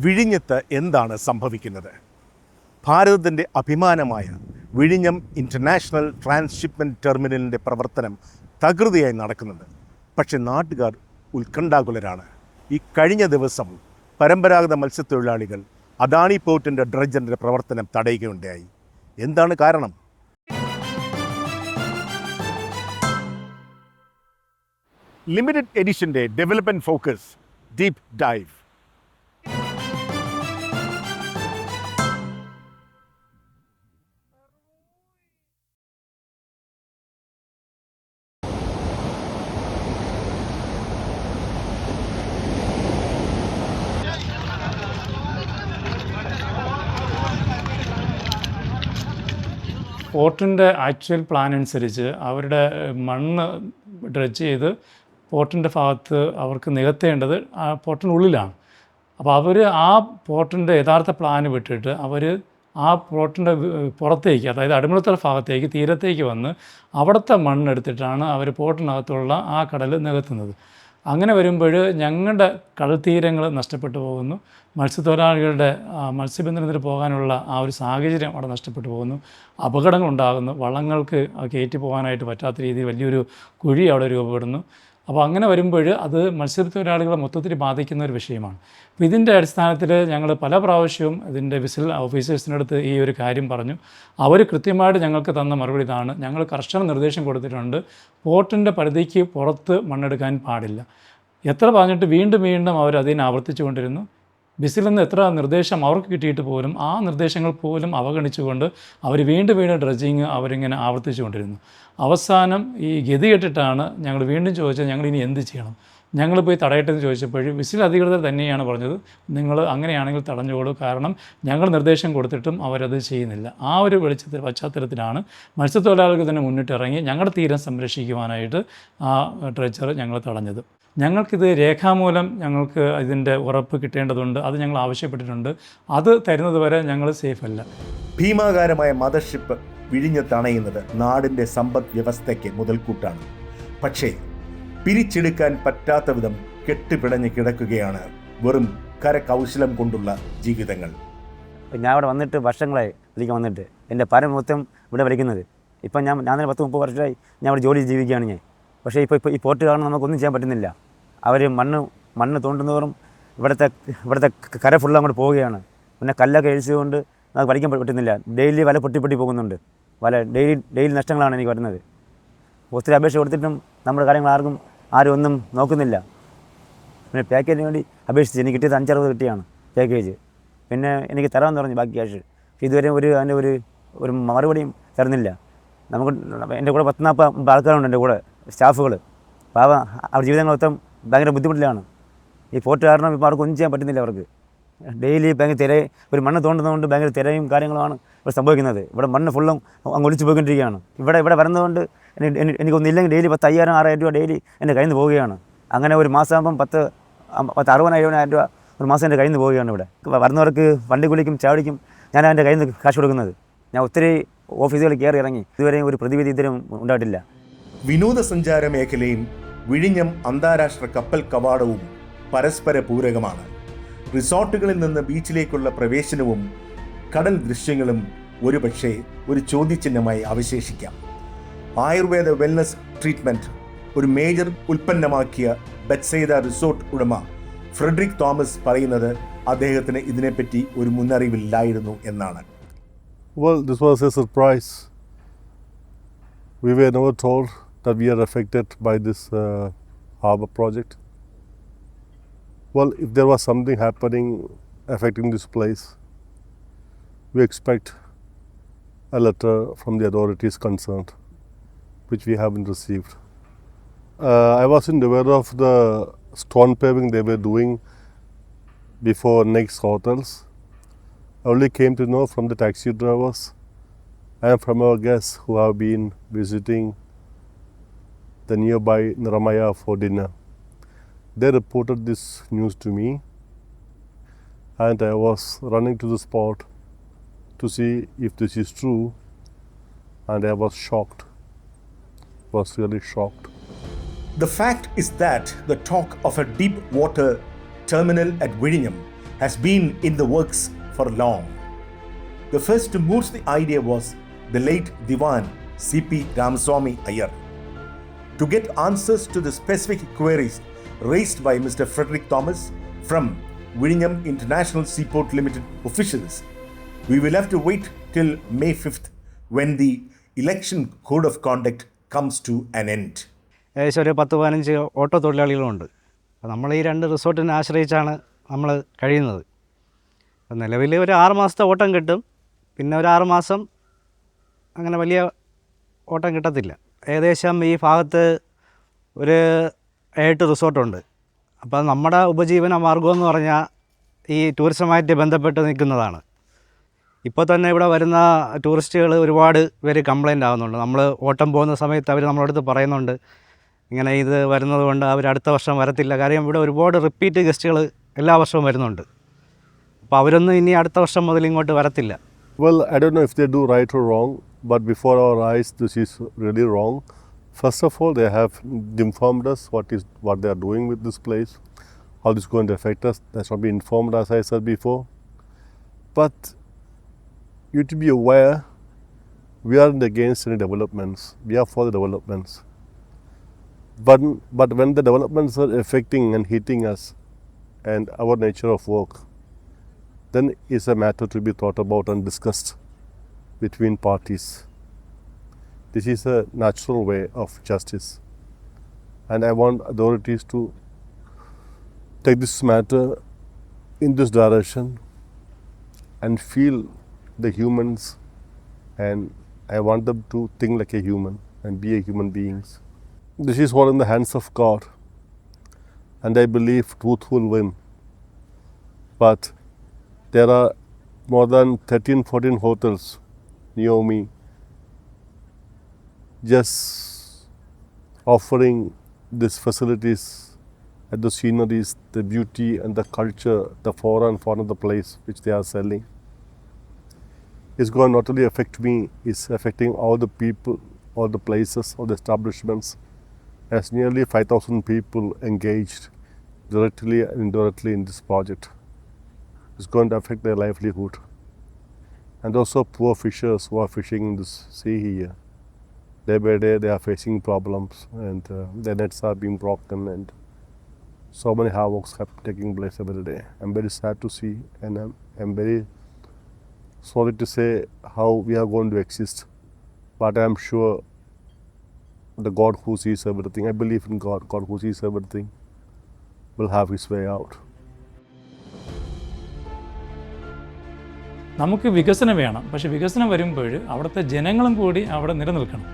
വിഴിഞ്ഞത്ത് എന്താണ് സംഭവിക്കുന്നത്? ഭാരതത്തിൻ്റെ അഭിമാനമായ വിഴിഞ്ഞം ഇൻ്റർനാഷണൽ ട്രാൻസ്ഷിപ്മെൻറ്റ് ടെർമിനലിൻ്റെ പ്രവർത്തനം തകൃതിയായി നടക്കുന്നുണ്ട്. പക്ഷേ നാട്ടുകാർ ഉത്കണ്ഠാകുലരാണ്. ഈ കഴിഞ്ഞ ദിവസം പരമ്പരാഗത മത്സ്യത്തൊഴിലാളികൾ അദാനി പോർട്ടിൻ്റെ ഡ്രഡ്ജറിൻ്റെ പ്രവർത്തനം തടയുകയുണ്ടായി. എന്താണ് കാരണം? ലിമിറ്റഡ് എഡിഷൻ്റെ ഡെവലപ്മെൻറ്റ് ഫോക്കസ് ഡീപ് ഡൈവ്. പോർട്ടിൻ്റെ ആക്ച്വൽ പ്ലാൻ അനുസരിച്ച് അവരുടെ മണ്ണ് ഡ്രഡ്ജ് ചെയ്ത് പോർട്ടിൻ്റെ ഭാഗത്ത് അവർക്ക് നികത്തേണ്ടത് ആ പോർട്ടിനുള്ളിലാണ്. അപ്പോൾ അവർ ആ പോർട്ടിൻ്റെ യഥാർത്ഥ പ്ലാന് വിട്ടിട്ട് അവർ ആ പോർട്ടിൻ്റെ പുറത്തേക്ക്, അതായത് അടിമലത്തറ ഭാഗത്തേക്ക് തീരത്തേക്ക് വന്ന് അവിടുത്തെ മണ്ണെടുത്തിട്ടാണ് അവർ പോർട്ടിനകത്തുള്ള ആ കടൽ നികത്തുന്നത്. അങ്ങനെ വരുമ്പോൾ ഞങ്ങളുടെ കടൽ തീരങ്ങൾ നഷ്ടപ്പെട്ടു പോകുന്നു. മത്സ്യത്തൊഴിലാളികളുടെ മത്സ്യബന്ധനത്തിന് പോകാനുള്ള ആ ഒരു സാഹചര്യം അവിടെ നഷ്ടപ്പെട്ടു പോകുന്നു. അപകടങ്ങളുണ്ടാകുന്നു. വള്ളങ്ങൾക്ക് കയറ്റി പോകാനായിട്ട് പറ്റാത്ത രീതിയിൽ വലിയൊരു കുഴി അവിടെ രൂപപ്പെടുന്നു. അപ്പോൾ അങ്ങനെ വരുമ്പോൾ അത് മത്സ്യത്തൊഴിലാളികളെ മൊത്തത്തിൽ ബാധിക്കുന്ന ഒരു വിഷയമാണ്. അപ്പോൾ ഇതിൻ്റെ അടിസ്ഥാനത്തിൽ ഞങ്ങൾ പല പ്രാവശ്യവും ഇതിൻ്റെ വിസിൽ ഓഫീസേഴ്സിനടുത്ത് ഈ ഒരു കാര്യം പറഞ്ഞു. അവർ കൃത്യമായിട്ട് ഞങ്ങൾക്ക് തന്ന മറുപടി ഇതാണ്: ഞങ്ങൾ കർശന നിർദ്ദേശം കൊടുത്തിട്ടുണ്ട്, പോർട്ടിൻ്റെ പരിധിക്ക് പുറത്ത് മണ്ണെടുക്കാൻ പാടില്ല. എത്ര പറഞ്ഞിട്ട് വീണ്ടും വീണ്ടും അവർ അതിനെ ആവർത്തിച്ചു കൊണ്ടിരുന്നു. ബിസിൽ നിന്ന് എത്ര നിർദ്ദേശം അവർക്ക് കിട്ടിയിട്ട് പോലും ആ നിർദ്ദേശങ്ങൾ പോലും അവഗണിച്ചുകൊണ്ട് അവർ വീണ്ടും വീണ്ടും ഡ്രഡ്ജിങ് അവരിങ്ങനെ ആവർത്തിച്ചു കൊണ്ടിരുന്നു. അവസാനം ഈ ഗതി കെട്ടിട്ടാണ് ഞങ്ങൾ വീണ്ടും ചോദിച്ചത്, ഞങ്ങൾ ഇനി എന്ത് ചെയ്യണം? ഞങ്ങൾ പോയി തടയട്ടെന്ന് ചോദിച്ചപ്പോൾ വിസിൽ അധികൃതർ തന്നെയാണ് പറഞ്ഞത്, നിങ്ങൾ അങ്ങനെയാണെങ്കിൽ തടഞ്ഞോളൂ, കാരണം ഞങ്ങൾ നിർദ്ദേശം കൊടുത്തിട്ടും അവരത് ചെയ്യുന്നില്ല. ആ ഒരു പശ്ചാത്തലത്തിലാണ് മത്സ്യത്തൊഴിലാളികൾക്ക് തന്നെ മുന്നിട്ടിറങ്ങി ഞങ്ങളുടെ തീരം സംരക്ഷിക്കുവാനായിട്ട് ആ ഡ്രഡ്ജർ ഞങ്ങൾ തടഞ്ഞത്. ഞങ്ങൾക്കിത് രേഖാമൂലം ഞങ്ങൾക്ക് ഇതിൻ്റെ ഉറപ്പ് കിട്ടേണ്ടതുണ്ട്. അത് ഞങ്ങൾ ആവശ്യപ്പെട്ടിട്ടുണ്ട്. അത് തരുന്നത് വരെ ഞങ്ങൾ സേഫല്ല. ഭീമാകാരമായ മദർഷിപ്പ് വിഴിഞ്ഞത്തണയുന്നത് നാടിൻ്റെ സമ്പദ് വ്യവസ്ഥയ്ക്ക് മുതൽക്കൂട്ടാണ്. പക്ഷേ പിരിച്ചെടുക്കാൻ പറ്റാത്ത വിധം കെട്ടുപിടഞ്ഞ് കിടക്കുകയാണ് വെറും കരകൗശലം കൊണ്ടുള്ള ജീവിതങ്ങൾ. ഞാൻ ഇവിടെ വന്നിട്ട് വർഷങ്ങളായി വിളിക്കാൻ വന്നിട്ട് എൻ്റെ പരം മൊത്തം ഇവിടെ വരയ്ക്കുന്നത്. ഇപ്പം ഞാൻ 10-30 വർഷമായി ഞാൻ ഇവിടെ ജോലി ജീവിക്കുകയാണ് ഞാൻ. പക്ഷേ ഇപ്പോൾ ഈ പോർട്ട് കാരണം നമുക്കൊന്നും ചെയ്യാൻ പറ്റുന്നില്ല. അവർ മണ്ണ് തോണ്ടുന്നതോറും ഇവിടുത്തെ കര ഫുള്ള് അങ്ങോട്ട് പോവുകയാണ്. പിന്നെ കല്ലൊക്കെ എഴുതിയതുകൊണ്ട് നമുക്ക് വലിക്കാൻ പറ്റുന്നില്ല. ഡെയിലി വല പൊട്ടി പോകുന്നുണ്ട്. വല ഡെയിലി നഷ്ടങ്ങളാണ് എനിക്ക് വരുന്നത്. ഒത്തിരി അപേക്ഷ കൊടുത്തിട്ടും നമ്മുടെ കാര്യങ്ങൾ ആരും ഒന്നും നോക്കുന്നില്ല. പിന്നെ പാക്കേജിന് വേണ്ടി അപേക്ഷിച്ച് എനിക്ക് കിട്ടിയത് 5-60 കിട്ടിയാണ് പാക്കേജ്. പിന്നെ എനിക്ക് തരാമെന്ന് പറഞ്ഞു ബാക്കി ക്യാഷ്. ഇതുവരെ അതിൻ്റെ ഒരു മറുപടിയും തരുന്നില്ല. നമുക്ക് എൻ്റെ കൂടെ 40-40 ആൾക്കാരുണ്ട് എൻ്റെ കൂടെ, സ്റ്റാഫുകൾ. അപ്പോൾ അവർ ജീവിതങ്ങൾ മൊത്തം ഭയങ്കര ബുദ്ധിമുട്ടിലാണ്. ഈ പോർട്ട് കാരണം ഇപ്പോൾ അവർക്ക് ഒന്നും ചെയ്യാൻ പറ്റുന്നില്ല. അവർക്ക് ഡെയിലി ഭയങ്കര ഒരു മണ്ണ് തോണ്ടുന്നതുകൊണ്ട് ഭയങ്കര തിരയും കാര്യങ്ങളുമാണ് ഇവിടെ സംഭവിക്കുന്നത്. ഇവിടെ മണ്ണ് ഫുള്ളും അങ്ങ് ഒലിച്ചു പോയിക്കൊണ്ടിരിക്കുകയാണ്. ഇവിടെ വരുന്നതുകൊണ്ട് എനിക്കൊന്നില്ലെങ്കിൽ ഡെയിലി 10,000-6,000 രൂപ ഡെയിലി എൻ്റെ കയ്യിൽ നിന്ന് പോവുകയാണ്. അങ്ങനെ ഒരു മാസമാകുമ്പം 60,000-70,000 രൂപ ഒരു മാസം എൻ്റെ കയ്യിൽ നിന്ന് പോവുകയാണ്. ഇവിടെ വരുന്നവർക്ക് വണ്ടിക്കൂലിക്കും ചാവടിക്കും ഞാൻ എൻ്റെ കയ്യിൽ നിന്ന് കാശ് കൊടുക്കുന്നത്. ഞാൻ ഒത്തിരി ഓഫീസുകൾ കയറി ഇറങ്ങി, ഇതുവരെയും ഒരു പ്രതിവിധി ഇതുവരെയും ഉണ്ടായിട്ടില്ല. വിനോദസഞ്ചാര മേഖലയും വിഴിഞ്ഞം അന്താരാഷ്ട്ര കപ്പൽ കവാടവും പരസ്പര പൂരകമാണ്. റിസോർട്ടുകളിൽ നിന്ന് ബീച്ചിലേക്കുള്ള പ്രവേശനവും കടൽ ദൃശ്യങ്ങളും ഒരുപക്ഷെ ഒരു ചോദ്യചിഹ്നമായി അവശേഷിക്കാം. ആയുർവേദ വെൽനസ് ട്രീറ്റ്മെൻറ്റ് ഒരു മേജർ ഉൽപ്പന്നമാക്കിയ ബെത്സൈദ റിസോർട്ട് ഉടമ ഫ്രെഡറിക് തോമസ് പറയുന്നത് അദ്ദേഹത്തിന് ഇതിനെപ്പറ്റി ഒരു മുന്നറിവില്ലായിരുന്നു എന്നാണ്. Well, this was a surprise. We were never told that we are affected by this harbour project. Well, if there was something happening affecting this place, we expect a letter from the authorities concerned, which we haven't received. I wasn't aware of the stone paving they were doing before next hotels. I only came to know from the taxi drivers and from our guests who have been visiting the nearby Niramaya for dinner. They reported this news to me, and I was running to the spot to see if this is true, and I was shocked. Was really shocked. The fact is that the talk of a deep water terminal at Vizhinjam has been in the works for long. The first to mooch the idea was the late Diwan C.P. Ramaswamy Iyer. To get answers to the specific queries raised by Mr. Frederick Thomas from Vizhinjam International Seaport Limited officials, we will have to wait till May 5th when the election code of conduct comes to an end. ഏകദേശം ഒരു 10-15 auto തൊഴിലാളികളുണ്ട്. അപ്പോൾ നമ്മൾ ഈ 2 റിസോർട്ടിനെ ആശ്രയിച്ചാണ് നമ്മൾ കഴിയുന്നത്. അപ്പോൾ നിലവിൽ ഒരു 6 മാസത്തെ ഓട്ടം കിട്ടും, പിന്നെ ഒരു 6 മാസം അങ്ങനെ വലിയ ഓട്ടം കിട്ടത്തില്ല. ഏകദേശം ഈ ഭാഗത്ത് ഒരു 8 റിസോർട്ടുണ്ട്. അപ്പോൾ നമ്മുടെ ഉപജീവന മാർഗ്ഗം എന്ന് പറഞ്ഞാൽ ഈ ടൂറിസമായിട്ട് ബന്ധപ്പെട്ട് നിൽക്കുന്നതാണ്. ഇപ്പോൾ തന്നെ ഇവിടെ വരുന്ന ടൂറിസ്റ്റുകൾ ഒരുപാട് പേര് കംപ്ലൈൻ്റ് ആകുന്നുണ്ട്. നമ്മൾ ഓട്ടം പോകുന്ന സമയത്ത് അവർ നമ്മളെ അടുത്ത് പറയുന്നുണ്ട് ഇങ്ങനെ ഇത് വരുന്നത് കൊണ്ട് അവർ അടുത്ത വർഷം വരത്തില്ല. കാര്യം ഇവിടെ ഒരുപാട് റിപ്പീറ്റ് ഗസ്റ്റുകൾ എല്ലാ വർഷവും വരുന്നുണ്ട്. അപ്പോൾ അവരൊന്നും ഇനി അടുത്ത വർഷം മുതൽ ഇങ്ങോട്ട് വരത്തില്ല. Well, I don't know if they do right or wrong, but before our eyes, this is really wrong. First of all, they have informed us what they are doing with this place, how this is going to affect us. That's not been informed, as I said before. But you to be aware, we aren't against any developments. We are for the developments. But when the developments are affecting and hitting us and our nature of work, then it's a matter to be thought about and discussed between parties. This is a natural way of justice, and I want authorities to take this matter in this direction and feel the humans, and I want them to think like a human and be a human beings. This is all in the hands of God, and I believe truth will win. But there are more than 13-14 hotels near me just offering these facilities and the sceneries, the beauty and the culture, the flora and fauna of the place which they are selling. It's going to not only affect me, it's affecting all the people, all the places, all the establishments, as nearly 5,000 people engaged directly and indirectly in this project. It's going to affect their livelihood. And also poor fishers who are fishing in this sea here. Day by day they are facing problems, and their nets are being broken, and so many havocs have taking place every day. I'm very sad to see, and I'm very sorry to say how we are going to exist. But I'm sure the God who sees everything, I believe in God who sees everything, will have his way out. നമുക്ക് വികസനം വേണം, പക്ഷേ വികസനം വരുമ്പോൾ അവിടുത്തെ ജനങ്ങളും കൂടി അവിടെ നിലനിൽക്കണം.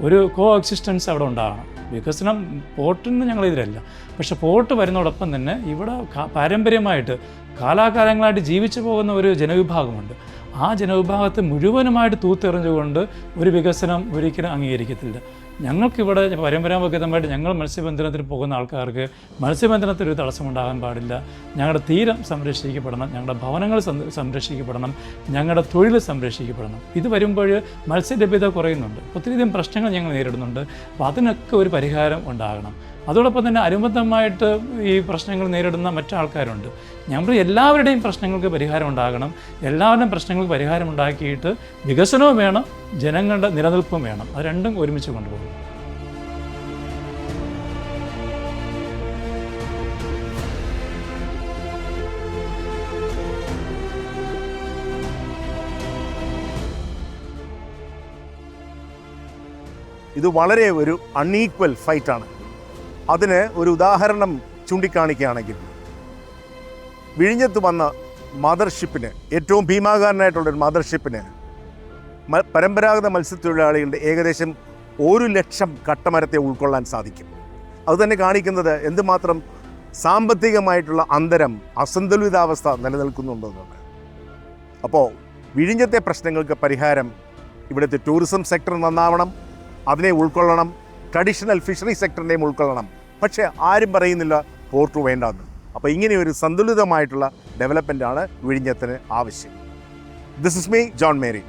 ഒരു കോ എക്സിസ്റ്റൻസ് അവിടെ ഉണ്ടാകണം. വികസനം പോർട്ടിന് ഞങ്ങളെതിരല്ല, പക്ഷേ പോർട്ട് വരുന്നതോടൊപ്പം തന്നെ ഇവിടെ പാരമ്പര്യമായിട്ട് കാലാകാലങ്ങളായിട്ട് ജീവിച്ചു പോകുന്ന ഒരു ജനവിഭാഗമുണ്ട്. ആ ജനവിഭാഗത്തെ മുഴുവനുമായിട്ട് തൂത്തെറിഞ്ഞുകൊണ്ട് ഒരു വികസനം ഒരിക്കലും അംഗീകരിക്കത്തില്ല. ഞങ്ങൾക്കിവിടെ പരമ്പരാഗതമായിട്ട് ഞങ്ങൾ മത്സ്യബന്ധനത്തിന് പോകുന്ന ആൾക്കാർക്ക് മത്സ്യബന്ധനത്തിനൊരു തടസ്സമുണ്ടാകാൻ പാടില്ല. ഞങ്ങളുടെ തീരം സംരക്ഷിക്കപ്പെടണം, ഞങ്ങളുടെ ഭവനങ്ങൾ സംരക്ഷിക്കപ്പെടണം, ഞങ്ങളുടെ തൊഴിൽ സംരക്ഷിക്കപ്പെടണം. ഇത് വരുമ്പോൾ മത്സ്യലഭ്യത കുറയുന്നുണ്ട്, ഒത്തിരിയധികം പ്രശ്നങ്ങൾ ഞങ്ങൾ നേരിടുന്നുണ്ട്. അപ്പോൾ അതിനൊക്കെ ഒരു പരിഹാരം ഉണ്ടാകണം. അതോടൊപ്പം തന്നെ അനുബന്ധമായിട്ട് ഈ പ്രശ്നങ്ങൾ നേരിടുന്ന മറ്റാൾക്കാരുണ്ട്. ഞങ്ങൾ എല്ലാവരുടെയും പ്രശ്നങ്ങൾക്ക് പരിഹാരം ഉണ്ടാകണം. എല്ലാവരുടെയും പ്രശ്നങ്ങൾക്ക് പരിഹാരം ഉണ്ടാക്കിയിട്ട് വികസനവും വേണം, ജനങ്ങളുടെ നിലനിൽപ്പും വേണം. അത് രണ്ടും ഒരുമിച്ച് കൊണ്ടുപോകും. ഇത് വളരെ ഒരു അൺഈക്വൽ ഫൈറ്റാണ്. അതിന് ഒരു ഉദാഹരണം ചൂണ്ടിക്കാണിക്കുകയാണെങ്കിൽ, വിഴിഞ്ഞത്ത് വന്ന മദർഷിപ്പിന്, ഏറ്റവും ഭീമാകാരനായിട്ടുള്ളൊരു മദർഷിപ്പിന് പരമ്പരാഗത മത്സ്യത്തൊഴിലാളികളുടെ ഏകദേശം 1,00,000 കട്ടമരത്തെ ഉൾക്കൊള്ളാൻ സാധിക്കും. അതുതന്നെ കാണിക്കുന്നത് എന്തുമാത്രം സാമ്പത്തികമായിട്ടുള്ള അന്തരം, അസന്തുലിതാവസ്ഥ നിലനിൽക്കുന്നുണ്ടെന്നാണ്. അപ്പോൾ വിഴിഞ്ഞത്തെ പ്രശ്നങ്ങൾക്ക് പരിഹാരം ഇവിടുത്തെ ടൂറിസം സെക്ടർ നന്നാവണം, അതിനെ ഉൾക്കൊള്ളണം, ട്രഡീഷണൽ ഫിഷറി സെക്ടറിനെയും ഉൾക്കൊള്ളണം. പക്ഷേ ആരും പറയുന്നില്ല പോർട്ട് വേണ്ടാന്ന്. അപ്പോൾ ഇങ്ങനെ ഒരു സന്തുലിതമായിട്ടുള്ള ഡെവലപ്മെൻറ്റാണ് വിഴിഞ്ഞത്തിന് ആവശ്യം. This is me, John Mary.